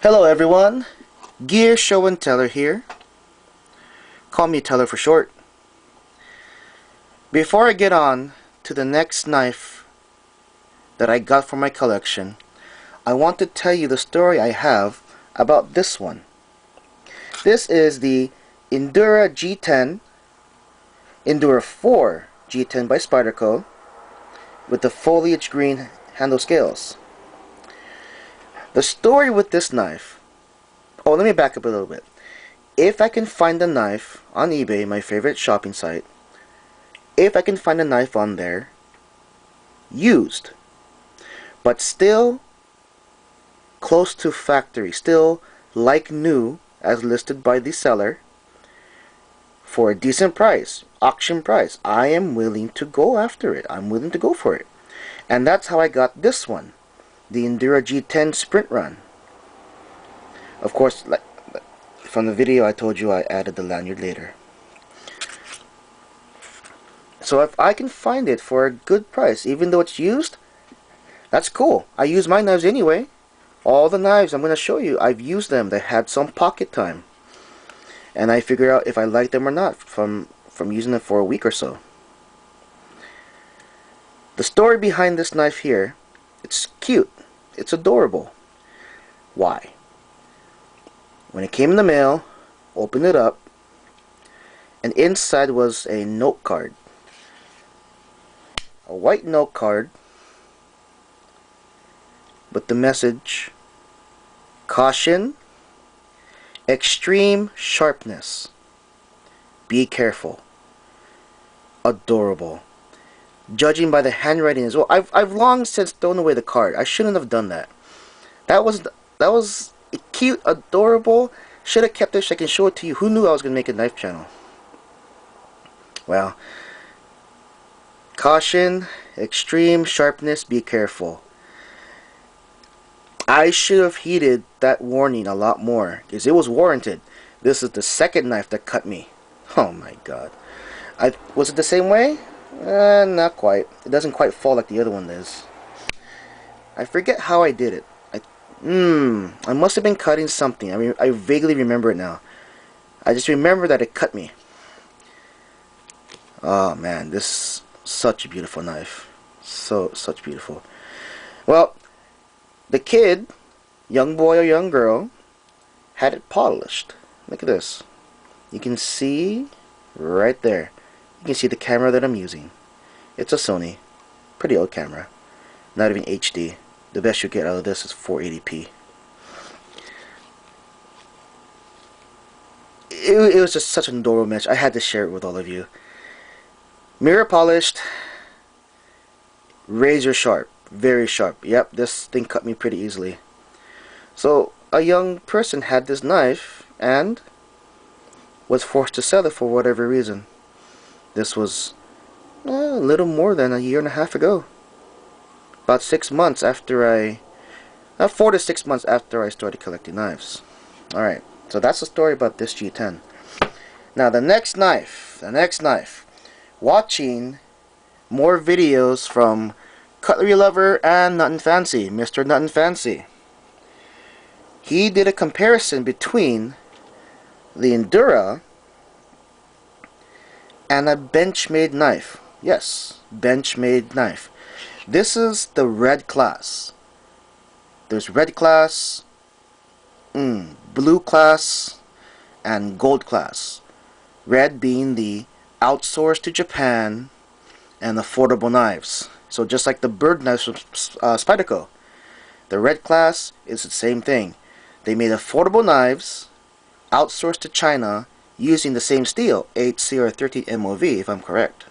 Hello everyone, Gear Show and Teller here. Call me Teller for short. Before I get on to the next knife that I got for my collection, I want to tell you the story I have about this one. This is the Endura G-10, Endura 4 G-10 by Spyderco with the foliage green handle scales. The story with this knife, let me back up a little bit. If I can find a knife on eBay, my favorite shopping site, if I can find a knife on there, used, but still close to factory, still like new as listed by the seller, for a decent price, auction price, I am willing to go after it. I'm willing to go for it. And that's how I got this one, the Endura G10 Sprint Run. Of course, like from the video I told you, I added the lanyard later. So if I can find it for a good price, even though it's used, that's cool. I use my knives anyway. All the knives I'm going to show you, I've used them. They had some pocket time. And I figure out if I like them or not from using them for a week or so. The story behind this knife here, it's cute. It's adorable. Why? When it came in the mail, opened it up, and inside was a note card. A white note card with the message, caution, extreme sharpness, be careful. Adorable. Judging by the handwriting as well. I've long since thrown away the card. I shouldn't have done that. That was cute, adorable. Should have kept it so I can show it to you. Who knew I was going to make a knife channel? Well, caution, extreme sharpness, be careful. I should have heeded that warning a lot more, because it was warranted. This is the second knife that cut me. Oh my god. Was it the same way? Not quite. It doesn't quite fall like the other one does. I forget how I did it. I must have been cutting something. I mean, I vaguely remember it now. I just remember that it cut me. Oh man, this is such a beautiful knife. Such beautiful. Well, the kid, young boy or young girl, had it polished. Look at this. You can see right there. You can see the camera that I'm using. It's a Sony. Pretty old camera. Not even HD. The best you get out of this is 480p. It was just such an adorable match. I had to share it with all of you. Mirror polished. Razor sharp. Very sharp. Yep, this thing cut me pretty easily. So, a young person had this knife and was forced to sell it for whatever reason. This was a little more than a year and a half ago. About 6 months after 4 to 6 months after I started collecting knives. Alright, so that's the story about this G10. Now the next knife. Watching more videos from Cutlery Lover and Nut and Fancy, Mr. Nut and Fancy. He did a comparison between the Endura and a Benchmade knife. Yes, Benchmade knife. This is the red class. There's red class, blue class, and gold class. Red being the outsourced to Japan and affordable knives. So just like the bird knives from Spyderco, the red class is the same thing. They made affordable knives, outsourced to China, using the same steel, 8C or 13 MOV if I'm correct.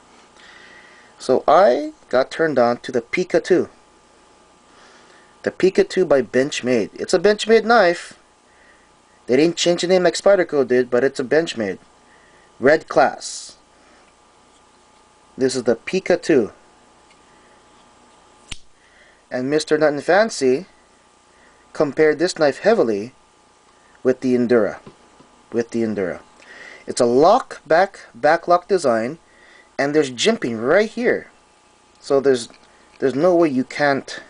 So I got turned on to the Pika 2. The Pika 2 by Benchmade. It's a Benchmade knife. They didn't change the name like Spyderco did, but it's a Benchmade. Red class. This is the Pika 2. And Mr. Nut and Fancy compared this knife heavily with the Endura. It's a backlock design, and there's jimping right here. So there's no way you can't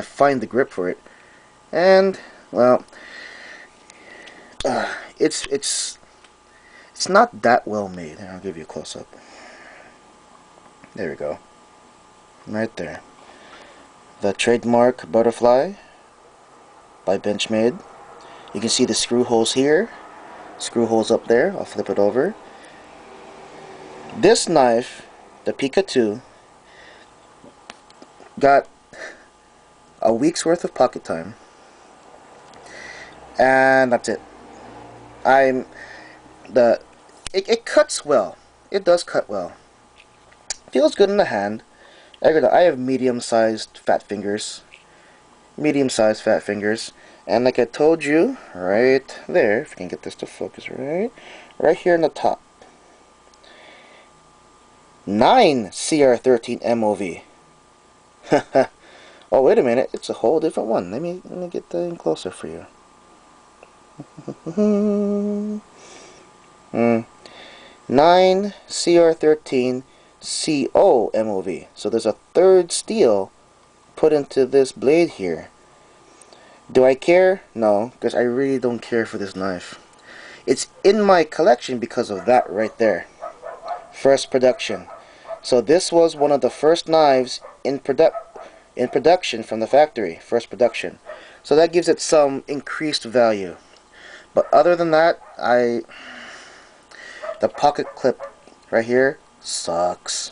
find the grip for it. And Well, it's it's not that well made. I'll give you a close up. There we go. Right there. The trademark butterfly by Benchmade. You can see the screw holes here, screw holes up there. I'll flip it over. This knife, the Pika 2, got a week's worth of pocket time, and that's it. It cuts well. It does cut well. Feels good in the hand. I have medium-sized fat fingers. Medium-sized fat fingers. And like I told you, right there, if you can get this to focus right here in the top. 9 CR13 MOV. Oh, wait a minute, it's a whole different one. Let me get that in closer for you. 9 CR13 CO MOV. So there's a third steel put into this blade here. Do I care? No, because I really don't care for this knife. It's in my collection because of that right there. First production. So this was one of the first knives in production from the factory. First production. So that gives it some increased value. But other than that, the pocket clip right here sucks.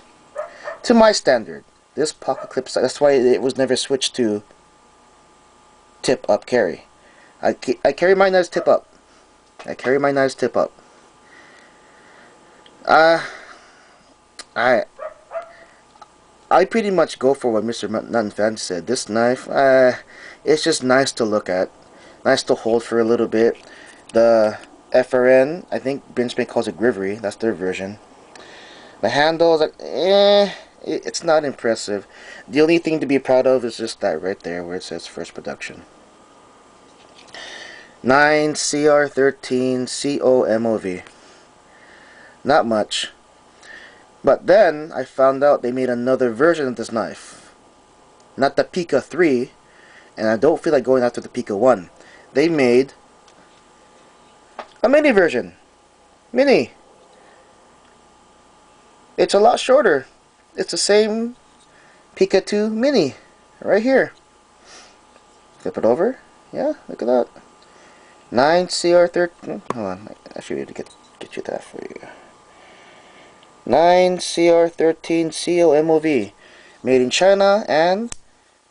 To my standard. This pocket clip, that's why it was never switched to tip up carry. I carry my knives tip up. I carry my knives tip up. I pretty much go for what Mr. Nutton Fan said. This knife, it's just nice to look at, nice to hold for a little bit. The FRN, I think Benchmade calls it Grivery. That's their version. The handle is like, it's not impressive. The only thing to be proud of is just that right there where it says first production. 9 CR13 CO MOV. Not much. But then I found out they made another version of this knife. Not the Pika 3, and I don't feel like going after the Pika 1. They made a mini version. Mini. It's a lot shorter. It's the same Pika 2 mini right here. Flip it over. Yeah, look at that. 9 CR13. Hold on, I should be able to get you that for you. 9 CR13 CO MOV, made in China and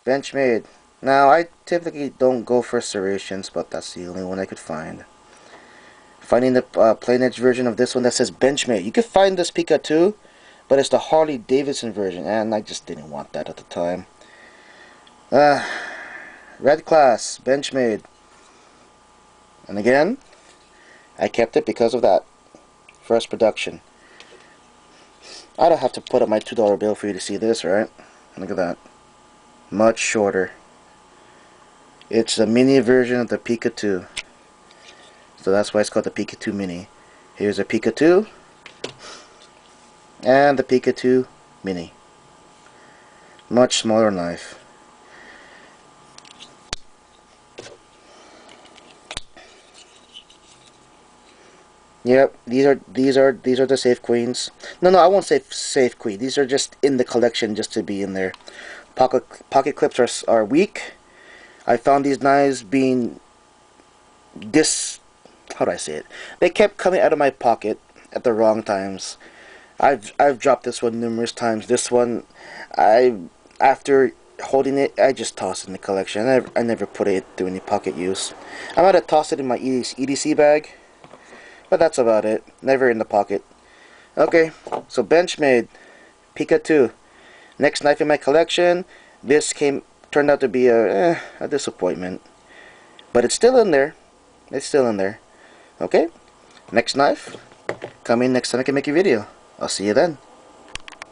Benchmade. Now I typically don't go for serrations, but that's the only one I could find. Finding the plain edge version of this one that says Benchmade. You could find this Pika 2, but it's the Harley Davidson version, and I just didn't want that at the time. Red Class, Benchmade. And again, I kept it because of that. First production. I don't have to put up my $2 bill for you to see this, right? Look at that. Much shorter. It's a mini version of the Pika 2. So that's why it's called the Pika 2 Mini. Here's a Pika 2. And the Pika 2 Mini. Much smaller knife. Yep, these are the safe queens. No, I won't say safe queen. These are just in the collection just to be in there. Pocket clips are weak. I found these knives being how do I say it? They kept coming out of my pocket at the wrong times. I've dropped this one numerous times. This one, after holding it, I just tossed it in the collection. I never put it through any pocket use. I might have tossed it in my EDC bag. But that's about it. Never in the pocket. Okay, so Benchmade Pika 2. Next knife in my collection. This turned out to be a disappointment. But it's still in there. It's still in there. Okay, next knife. Come in next time I can make a video. I'll see you then.